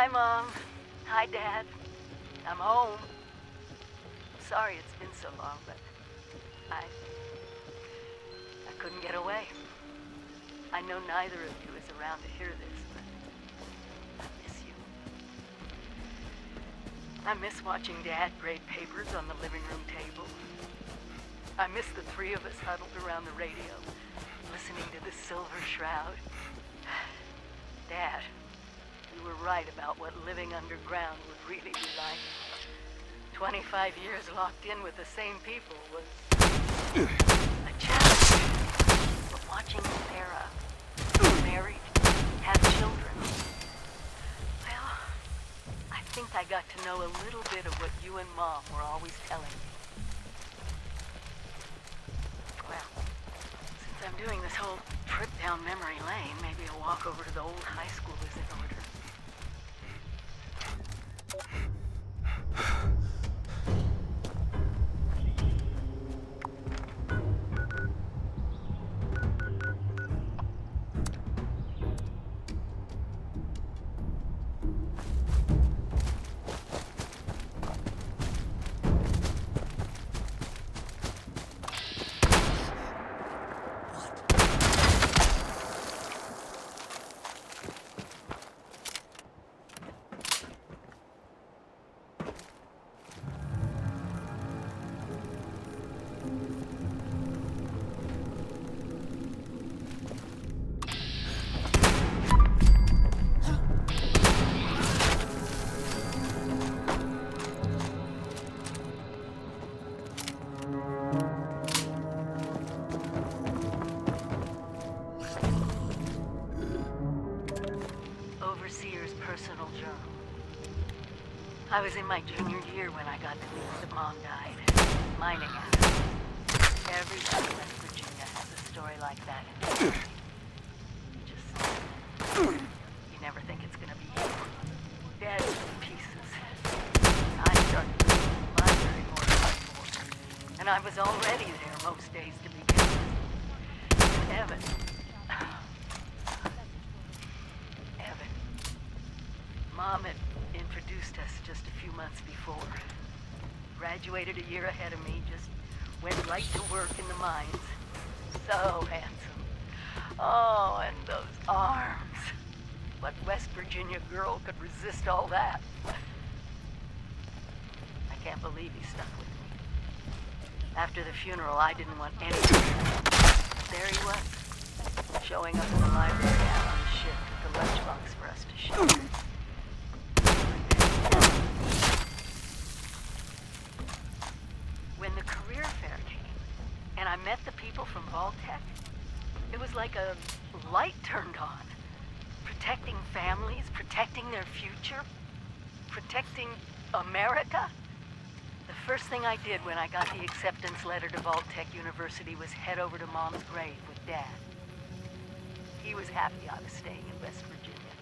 Hi, Mom. Hi, Dad. I'm home. Sorry it's been so long, but I couldn't get away. I know neither of you is around to hear this, but I miss you. I miss watching Dad grade papers on the living room table. I miss the three of us huddled around the radio, listening to the Silver Shroud. Dad, you were right about what living underground would really be like. 25 years locked in with the same people was a challenge. But watching Sarah get married, have children, well, I think I got to know a little bit of what you and Mom were always telling me. Well, since I'm doing this whole trip down memory lane, maybe a walk over to the old high school is in order. Overseer's personal journal. I was in my junior year when I got the news that Mom died. Mining accident. Every town in West Virginia has a story like that. You never think it's gonna be you. Dead in pieces. I started to my very more. And I was already there most days to begin with. And Evan. Mom had introduced us just a few months before. Graduated a year ahead of me, just went right to work in the mines. So handsome. Oh, and those arms. What West Virginia girl could resist all that? I can't believe he stuck with me. After the funeral, I didn't want anything. But there he was, showing up in the library after the shift with the lunchbox for us to share. When the career fair came, and I met the people from Vault-Tec, it was like a light turned on. Protecting families, protecting their future, protecting America. The first thing I did when I got the acceptance letter to Vault-Tec University was head over to Mom's grave with Dad. He was happy I was staying in West Virginia.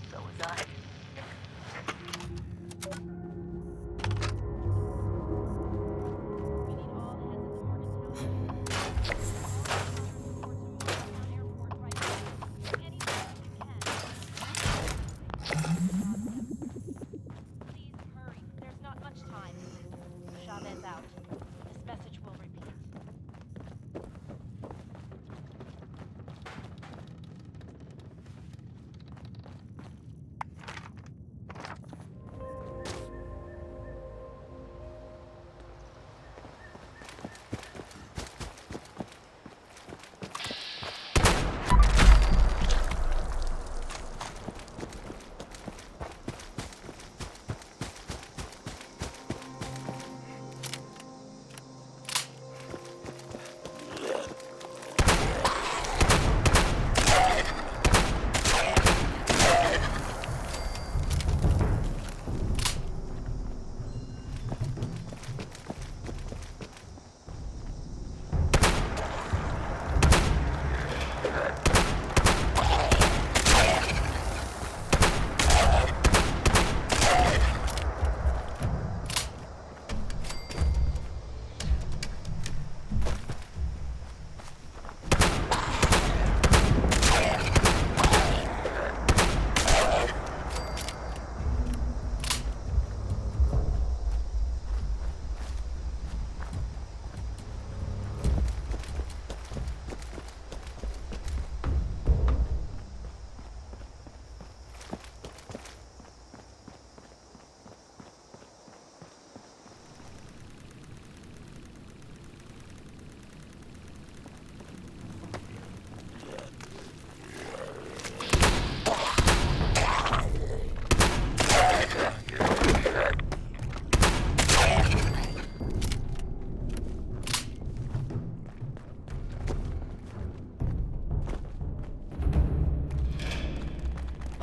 So was I.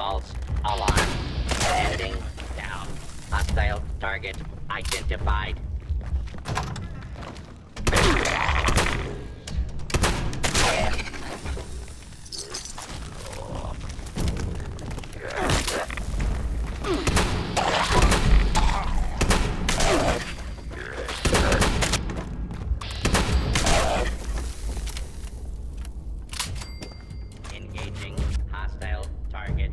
False alarm. Heading down. Hostile target identified. Engaging hostile target.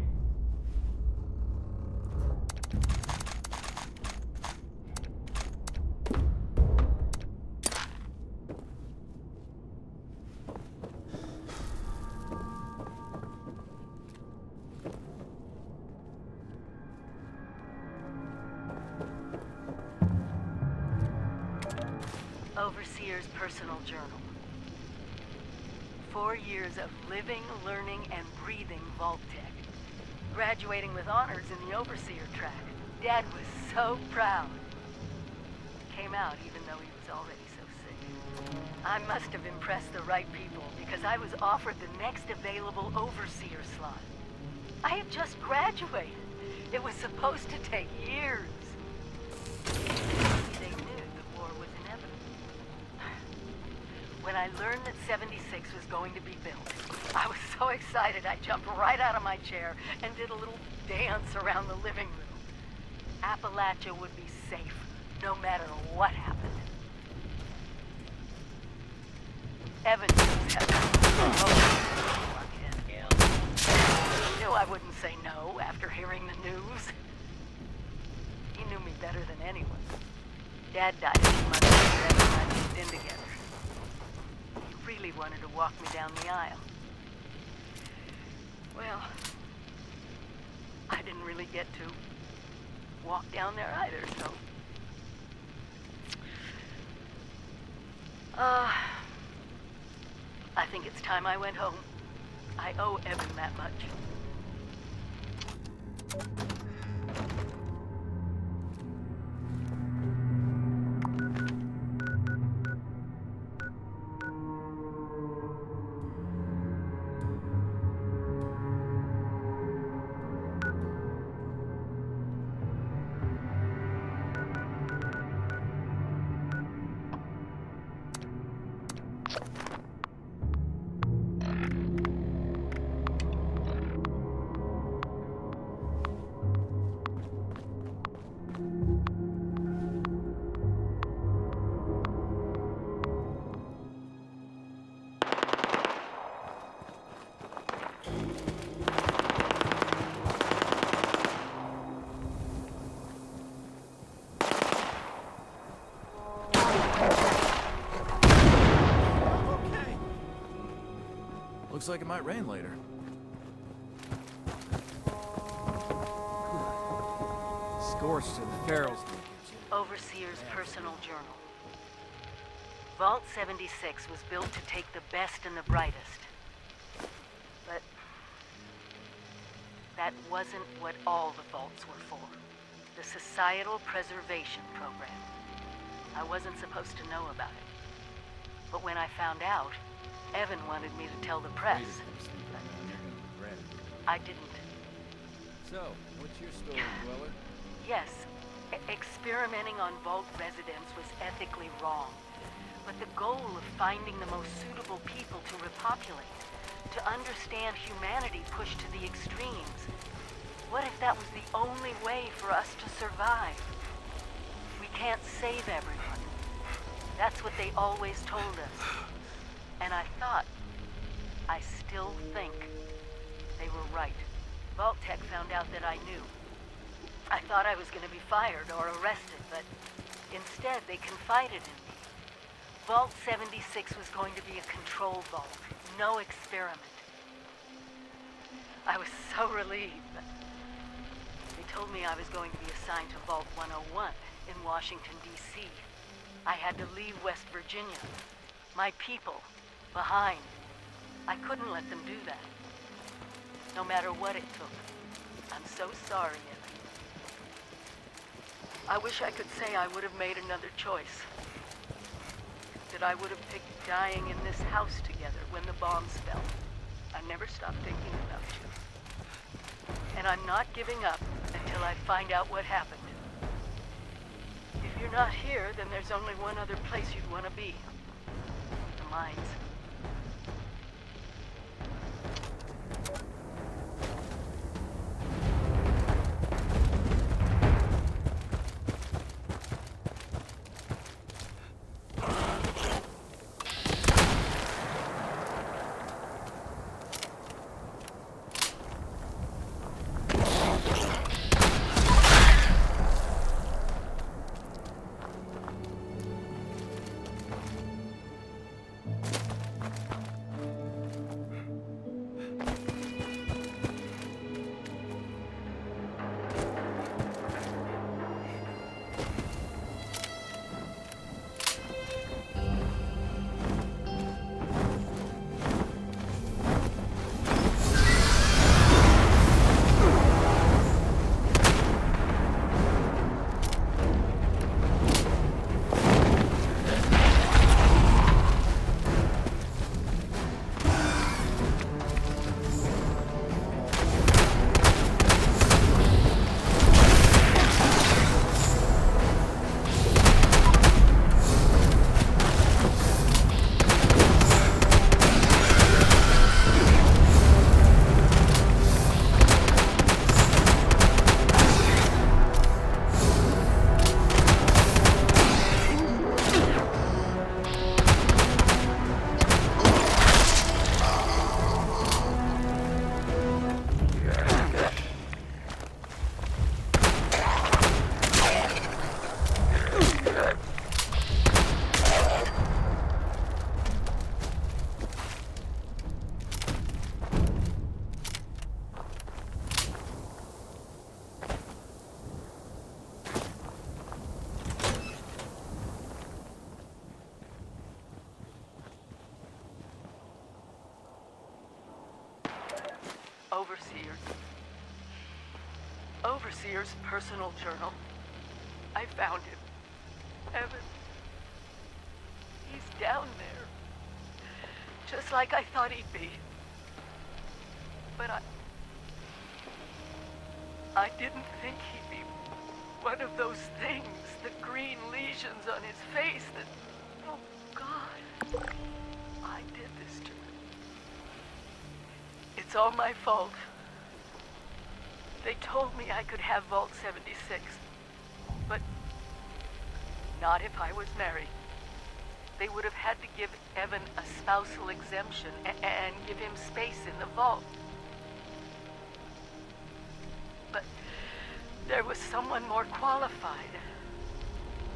Overseer's personal journal. 4 years of living, learning, and breathing Vault Tech. Graduating with honors in the Overseer track. Dad was so proud. Came out even though he was already so sick. I must have impressed the right people because I was offered the next available Overseer slot. I had just graduated. It was supposed to take years. They knew the war was inevitable. When I learned that 76 was going to be built, I was so excited I jumped right out of my chair and did a little dance around the living room. Appalachia would be safe, no matter what happened. Evan knows how He knew I wouldn't say no after hearing the news. He knew me better than anyone. Dad died a few months after Evan and I moved in together. He really wanted to walk me down the aisle. Well, I didn't really get to walk down there either, so... I think it's time I went home. I owe Evan that much. Looks like it might rain later. Scorched to the barrels. Overseer's personal journal. Vault 76 was built to take the best and the brightest. But that wasn't what all the vaults were for. The Societal Preservation Program. I wasn't supposed to know about it. But when I found out, Evan wanted me to tell the press. I didn't. So, what's your story, Dweller? Yes, experimenting on Vault residents was ethically wrong. But the goal of finding the most suitable people to repopulate, to understand humanity pushed to the extremes. What if that was the only way for us to survive? We can't save everyone. That's what they always told us. And I thought, I still think, they were right. Vault Tech found out that I knew. I thought I was going to be fired or arrested, but instead they confided in me. Vault 76 was going to be a control vault, no experiment. I was so relieved. They told me I was going to be assigned to Vault 101 in Washington, D.C. I had to leave West Virginia, my people, behind. I couldn't let them do that. No matter what it took. I'm so sorry, Evan. I wish I could say I would have made another choice. That I would have picked dying in this house together when the bombs fell. I never stopped thinking about you. And I'm not giving up until I find out what happened. If you're not here, then there's only one other place you'd want to be. The mines. Overseer's personal journal. I found him. Evan. He's down there. Just like I thought he'd be. But I didn't think he'd be one of those things, the green lesions on his face that... Oh, God. I did this to him. It's all my fault. They told me I could have Vault 76, but not if I was married. They would have had to give Evan a spousal exemption and give him space in the vault. But there was someone more qualified.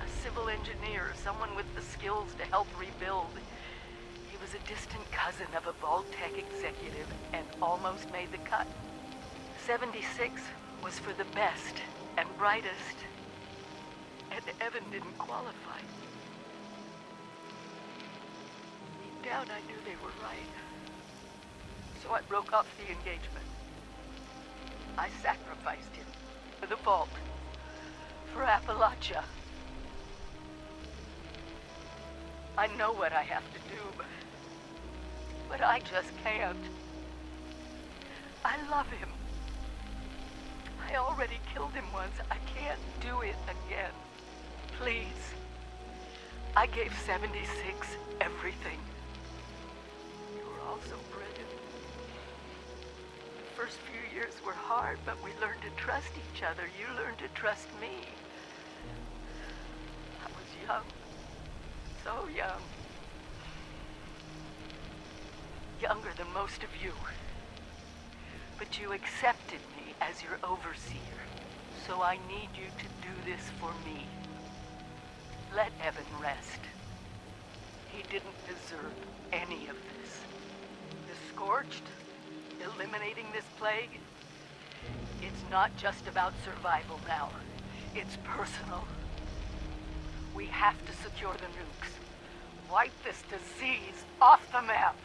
A civil engineer, someone with the skills to help rebuild. He was a distant cousin of a Vault Tech executive and almost made the cut. 76 was for the best and brightest, and Evan didn't qualify. Deep down, I knew they were right. So I broke off the engagement. I sacrificed him for the vault, for Appalachia. I know what I have to do, but I just can't. I love him. I already killed him once. I can't do it again. Please. I gave 76 everything. You were all so brilliant. The first few years were hard, but we learned to trust each other. You learned to trust me. I was young. So young. Younger than most of you. But you accepted me as your overseer, so I need you to do this for me. Let Evan rest. He didn't deserve any of this. The Scorched, eliminating this plague, it's not just about survival now. It's personal. We have to secure the nukes. Wipe this disease off the map.